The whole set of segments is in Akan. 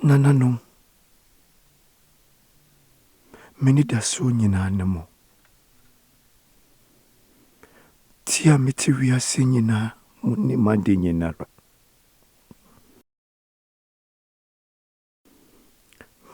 Nananom. Many da so nyina nemo. Tia meti wiase nyina muni made nyinara.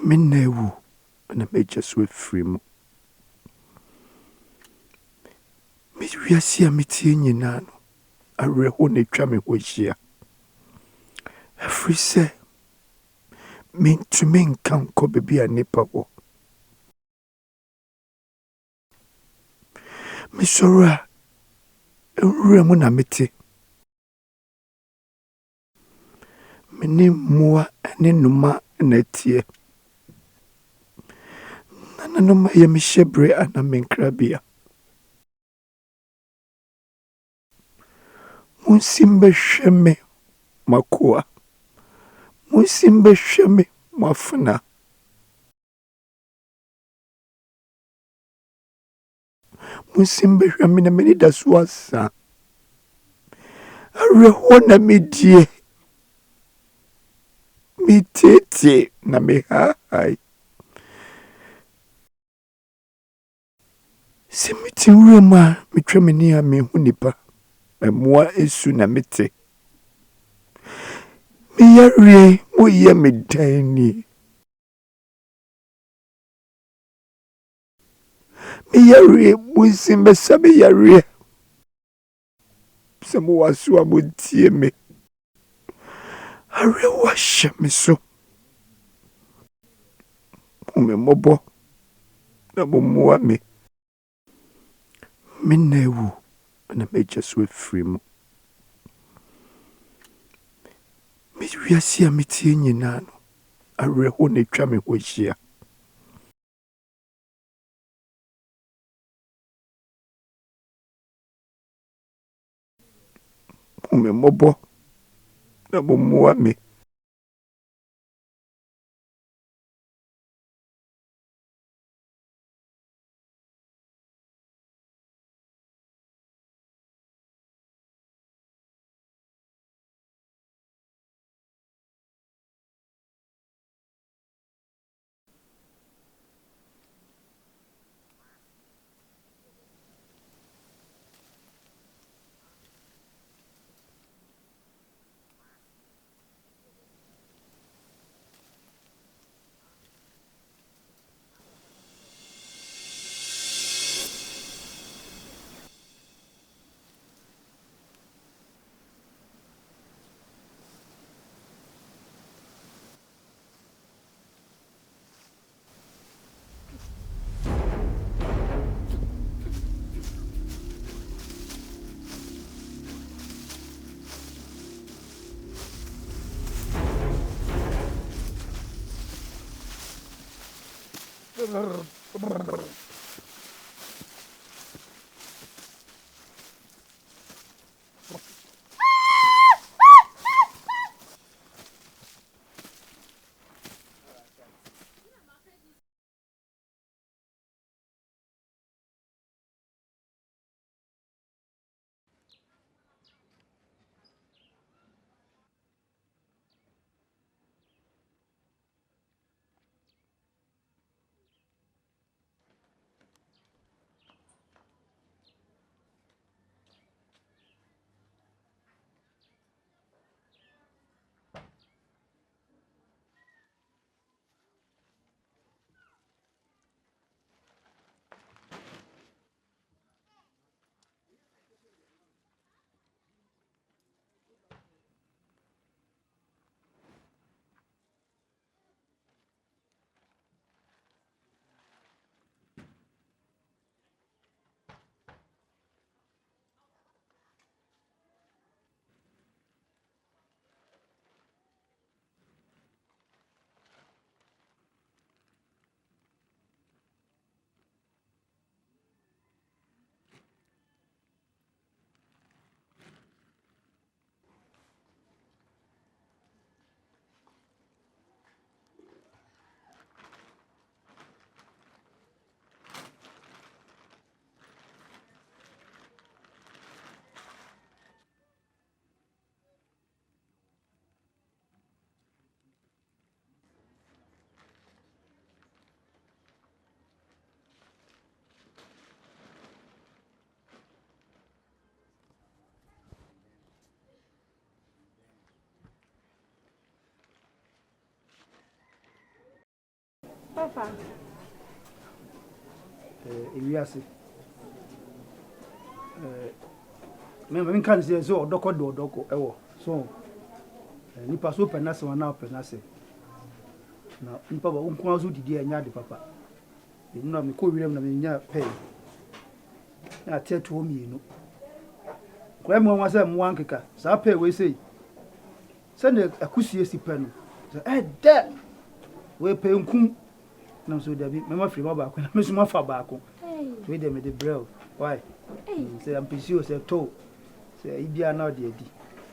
Minna ewu na meja so afiri mu. Mi wiase a meti nyina no areho na twa me hohia. Afiri se mentumi nka nkɔ bebi a nipa wɔ. Misora ewura mu na mete. Mene mmoa ne numa na tie. Nananom ya me hyebre ana menkrabia. Munsimbe hwɛ me makoa. Munsimbe hwɛ me mafuna. Munsimbe hwɛ me na meni da so asa. Areho na medie. Mi tete na me hai. Se meti wurama metwa meni a me hu nipa. Mmoa esu na mete. Me yare mo ye me dani. Me yare munsimbe sa me yare. Se mo waso a mo tie me. Arewa hye me so. Me mobo na mo moa me. Minna ewu na meja so afiri mu. Mi wiase a meti nyina no areho na twa me hohia. Me mobo na mo moa me. Papa. Ewiase. Me kan say so odoko ewo. So nipa so penase wana penase. Na nipa ba unko azu didi anya de papa. Enu me ko wirem na me nya pay. Na tetu o mienu. Kwa me won say mo ankeka. Sa pay we say. Send akusie sipa no. So de we pay nkum. Na so da bi me ma free ma ba ko na me so ma fa ba ko. We dem the brew. Why? Say I'm PC say to. Say ibia na de adi.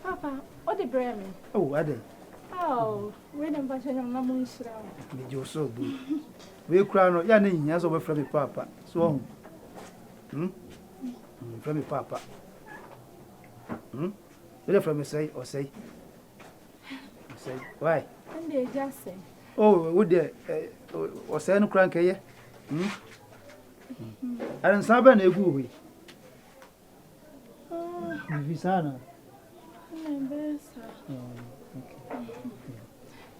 Papa, what the brew me? Oh, ade. Oh, we dem ba che na mo nsira. Me jo so bu. We kra no ya na nya so be fra me papa. So from me papa. We from me say or say. Say why? And they just say. Oh, would there or say no crank here? And Saban a goo. Visana.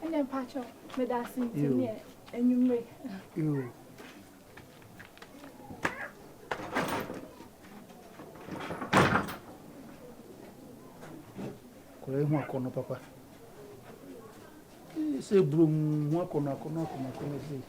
And then patch up with us in here and you make you. Moi, qu'on n'a pas. C'est broum, moi qu'on a connaissé.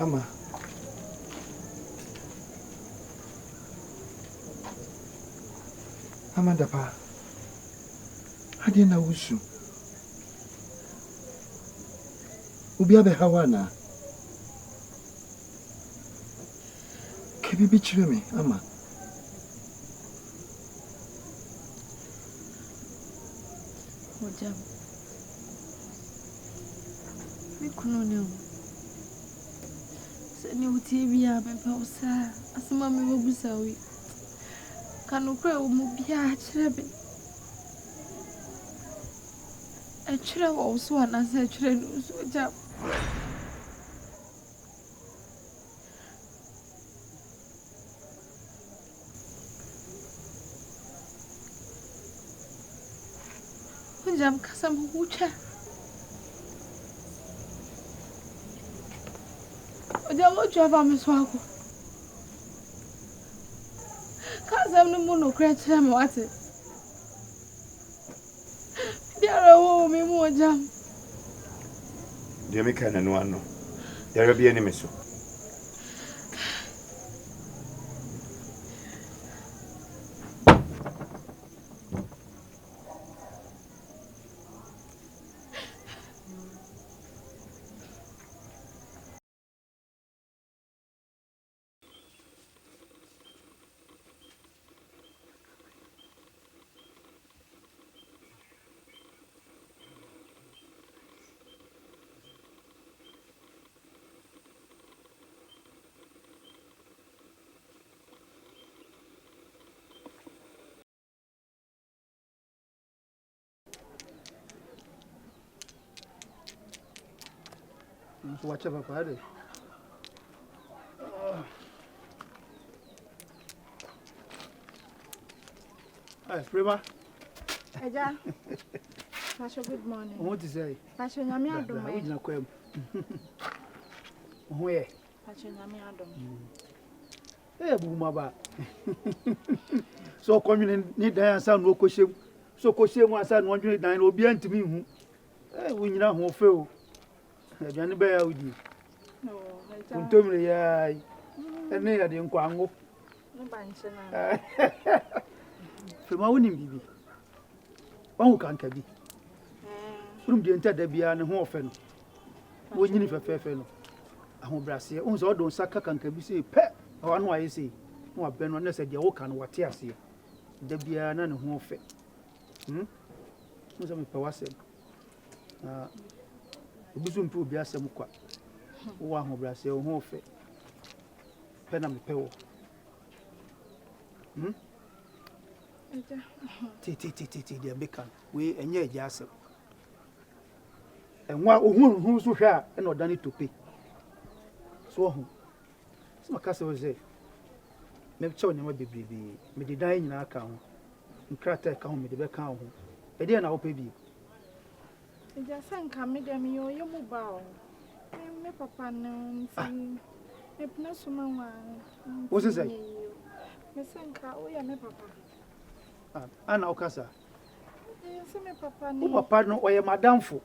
Ama. Amanda pa. Hadi na wusu. Ubi abe hawana. Kebibi chire me, ama. OGYAM. Me kuno ne. Ni uti bia me pa usa asema me wobusa wi kanu kra wo mu bia kirebe e kire wo so ana se kire no so OGYAM OGYAM kasam hucha OGYAM o java me so ako kasam no mu no kra kire me wate biara wo me mu OGYAM de me kana no ano ya bia ni me so So watch out for it. Hi, Prima. Eja. Pastor, good morning. What to say? Pastor, nyame adom. We na kwam. Ohoye. Pastor, nyame adom. Bumaba. So community need dan san no koshem. So koshem asa no dwene dan obi antimi hu. We nyina ho fe o. Aduane ba ya udi. No, Eja. Ntomre ya. Ene ya de nkwango. No banche na. Fema woni bibi. Wahu kanka bi. Urum de ntada bia ne ho ofe no. Wo nyini fefefe no. Aho brase. Unso odo saka kanka bi se pe. Wanu aye se. No abeno na se de wo kan wate ase. Debia na ne ho fe. Mo se me pe wasem. Obusu mpe obi asem kwa. Wo ahobrase wo ho fe. Pe na me pe wo. Ti dia beka. We enye eja asem. Enwa ohun so hwe a na odane tope. So ho. So makase wo ze. Me chew nyama bebrebe. Me de dan nyina aka ho. Nkrata ka ho me de be ka ho. E de na wo pe bi. Eja sanka me dem yo mu ba o. Me papa no nti. Me pna so ma wa. Wo se say? Me sanka o ya me papa. Ana okasa. Se me papa ni. Wo papa no oye madamfo.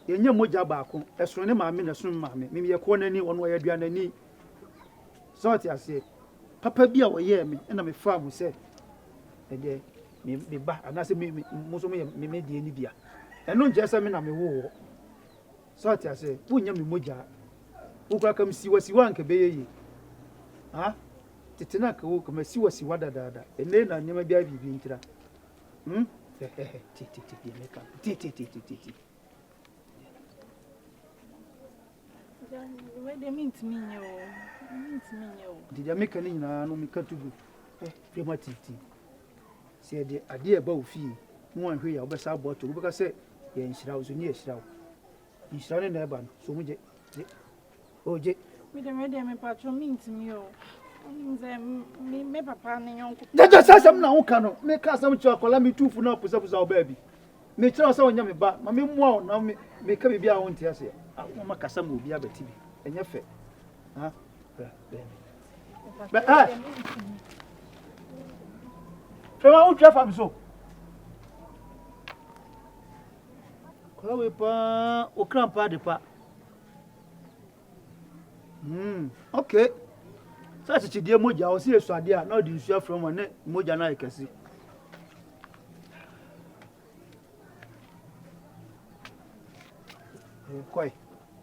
Yenye moja baako. Esoro ne maame na so maame. Me ye ko nani ono oye aduanani. So ti ase. Papa bi a oye me na me fa mu se. E de me ba anase me muso me die ni bia. Eno nje se me na me wo. So ti ase. Wunya me moja. Wo kwa kam siwa nka be yi. Ha? Titina ka wo kama siwa dada. Ene na nyama bia bibi ntira. Ti meka. Ti. We de mint me yo. Did you make any no me cut to go? Premativity. Say the idea about fee. No one here, but I bought to because say, yes, I was near Shroud. He's running there, but so much. Oh, Jay, we the ready me patron mint me yo. Me papa and uncle. That just says some now canoe. Make us some chocolate, me too for no push up our baby. Me tell us on yummy back. My memoir now make me be our own tears here. I want my Cassam will be a TV. And your fate. Huh? But Trevor won't drive so. Clowipa or crampa de pa. Okay. Such a dear Moja, I'll see a swadia, no, you share from one Moja, I can see. Quite.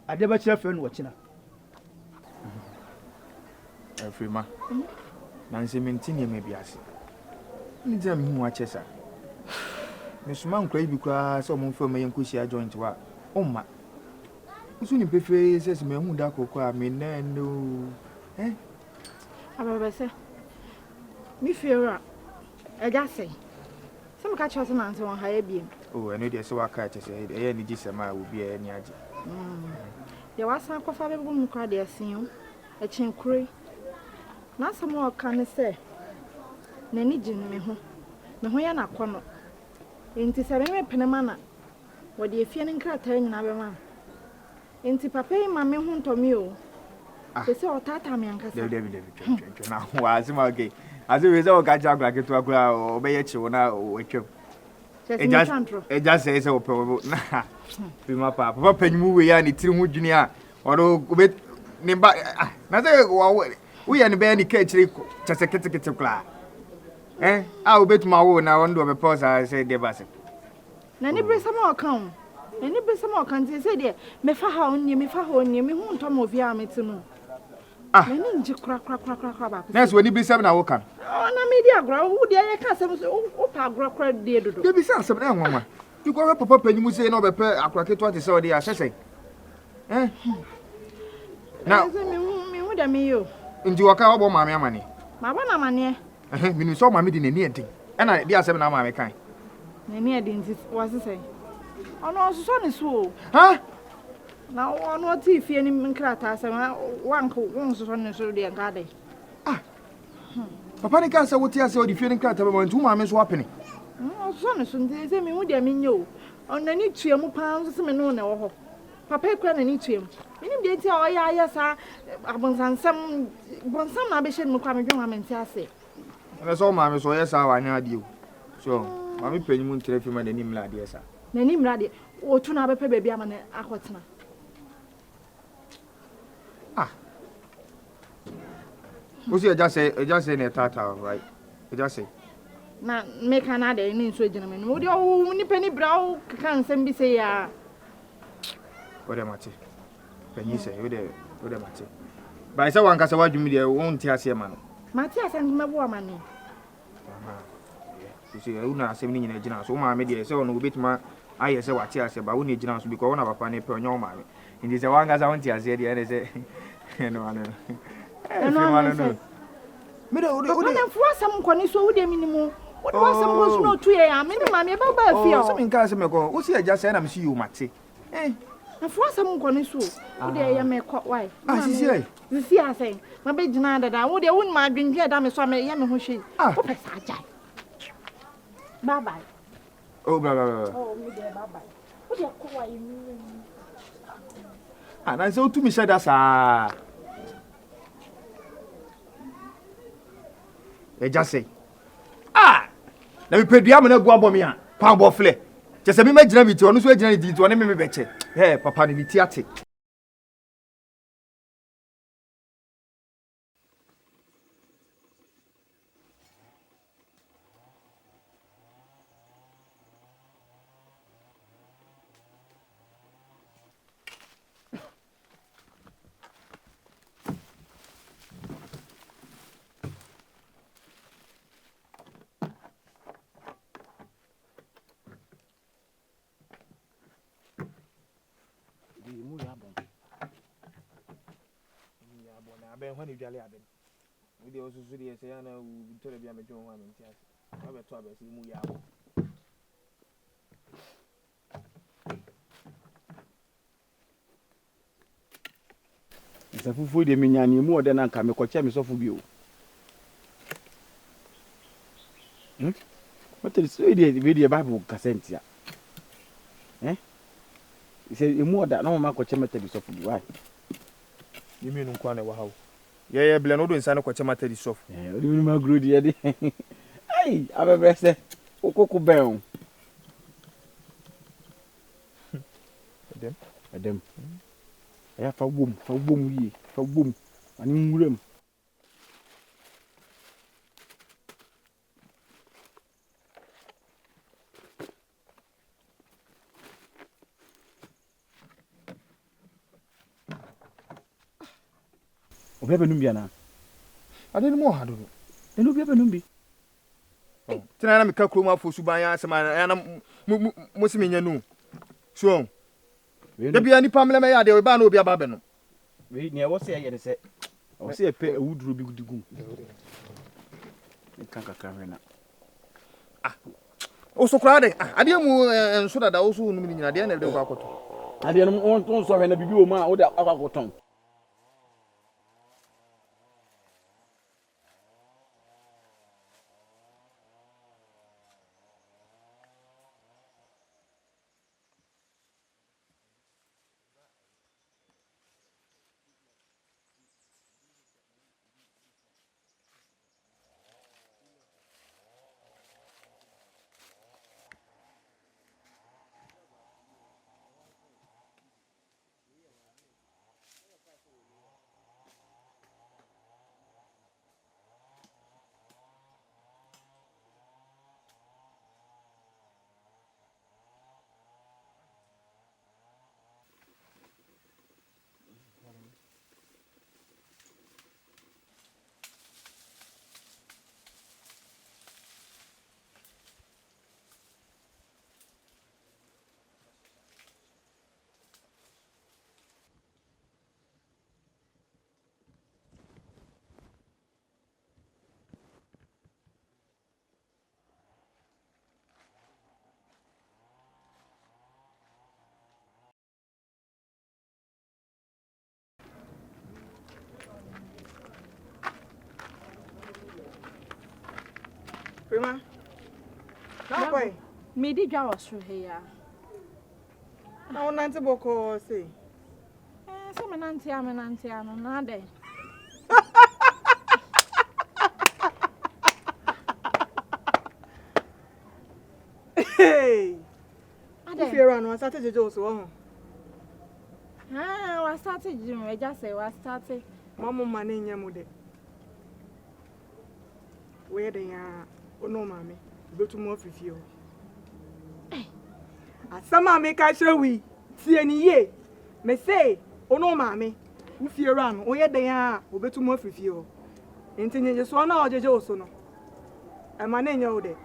I never share friend watching her. Frima. Nancy Mentini may be as. Nidam who watches her. Miss Mount Cray because someone from my Uncle joined to her. Oh, ma. Soon prefer says me who dark or me no. I say, me fear. I just say, some catch us an answer on higher beam. Oh, I know there's so I catch us. Any Gisama will be any idea. There was some coffee woman cried there, seeing a chin cray. Not some more can say. Nanny Jin me home. Me hoya na kono. Inti sabe me penemana. What the feeling crater in our man. Inti papa ma me hun to me o. They say o tata me Nkansah. David. Now was my gay. As a result, I got like to a crowd or be a chona or a chip. It just says so probable. Be my papa. Penny movie and it's in Junior. Or bit Nimba. Nothing. We are in the bandy catch just a kit of class. I'll bet my own. I want to have a pause. I said, Debas. Nanny bring some more come. Nanny bring some more can say there. Me for how near me for how near me won't come of ya me to know. Nanny crack. That's when you be 7 hours. Oh, no media grow. Who dare can't say, oh, grow dear. There be some mamma. You go up a papa and you say, no, a pair of cracket what is already assessing. Now, me would me you. Into a car about my money. My one money. When you saw my meeting in anything, and I did 7 hours, my kind. Nanny didn't was to say. Oh, no, son is so. Huh? Now, on what if any Nkansah and one who wants to run so dear garden. Papa Nkansah what you say, the feeling cat about 2 mammas swapping. Oh, son is soon to say me would I mean you. On the need to your pounds, some no. Papa can any to him. You did tell yes, sir. Abon some ambition will come and say. That's all, mamma, so yes, I know you. So, Mammy Penny won't tell you my name, lad, yes, sir. Name Raddy, or to have a baby, I'm an aquatna. What's you just say in a tata, right? You just say. Now, make another in gentlemen. Would you penny brow can't send me say, what am I? Penny say, what am I? But I saw Nkansah what you mean, won't tell you, man. Matthias and my woman. You see, I wouldn't say any general. So, my media, so no bit my I say what I say, but we need generals because one of our panel per your man. And this is one as I want to say, the other say, no, I know. Me don't for some condition with the minimum. What was some was no 2 a.m. Minimum, about fear. Some in Nkansah me go. What's here just saying I'm see you, Matty. Eh? And for some condition, would they make quite why? Ah, she say. You see, I say, my big denied that I would own my drink here, damn it, so I may yam who she. Ah, bye bye. Oh, blah, blah, blah. Oh, me there, bye bye. What do you call you? And I saw to me said that's I just say. Ah! Let me pay the amount of Guabomia, Pambo Flay. Just a minute, Jimmy, to honest with Jenny to enemy better. Hey, Papa, the theatre. When you jolly abin, we also say, I know, to the Biaman one in Tias. I will talk about Muyabo. It's a food de miniani more than I can make a chemist of you. What is the video Bible Cassentia? Eh? He said, more than no Marco Chemetabis of you. Why? You mean Nkwana? Yeah, Blanodo and Sano Quachamata is soft. Yeah, you know, good yet. Hey, I'm a best. Coco Bell. Them. I have a boom, for boom, and in room. Obebe numbiana. I didn't know how to do. And Obebe numbi. Oh, tonight I'm a kakuma for Subaya, some and Musimian. So, there be any Pamela, they will ban Obia Babeno. We near what say I said. I will say a pair of wood ruby to go. Kanka Carina. Ah, also crowded. I didn't move and so that I also knew at the end of the Bakoto. I didn't want to so when a big woman or the Abacoton. Prima. Now, boy, me did draw us through here. Now, Nancy Boko say. Some auntie, I'm an auntie, I'm not there. Hey, I fear on was started to do so. Ah, I started, Jim. I just say, I started. Mamma, my name, Yamude. Where they are, oh no, mammy, go to more with you. Some make I show we see any ye. May say, oh no, mammy, who fear run, where they are, will be too much with you. Intending just one hour, just also no. And my name, you there.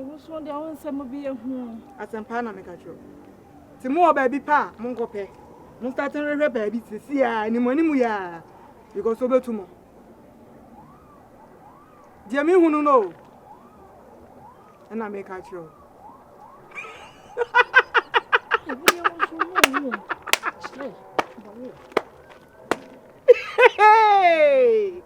what's one day I want some be a home. As a pana make a true. Timo baby pa, Mongo pe. Mon starting red baby to see any money muya. You go sober tomorrow. Dear me who know. And I make a true. Hey!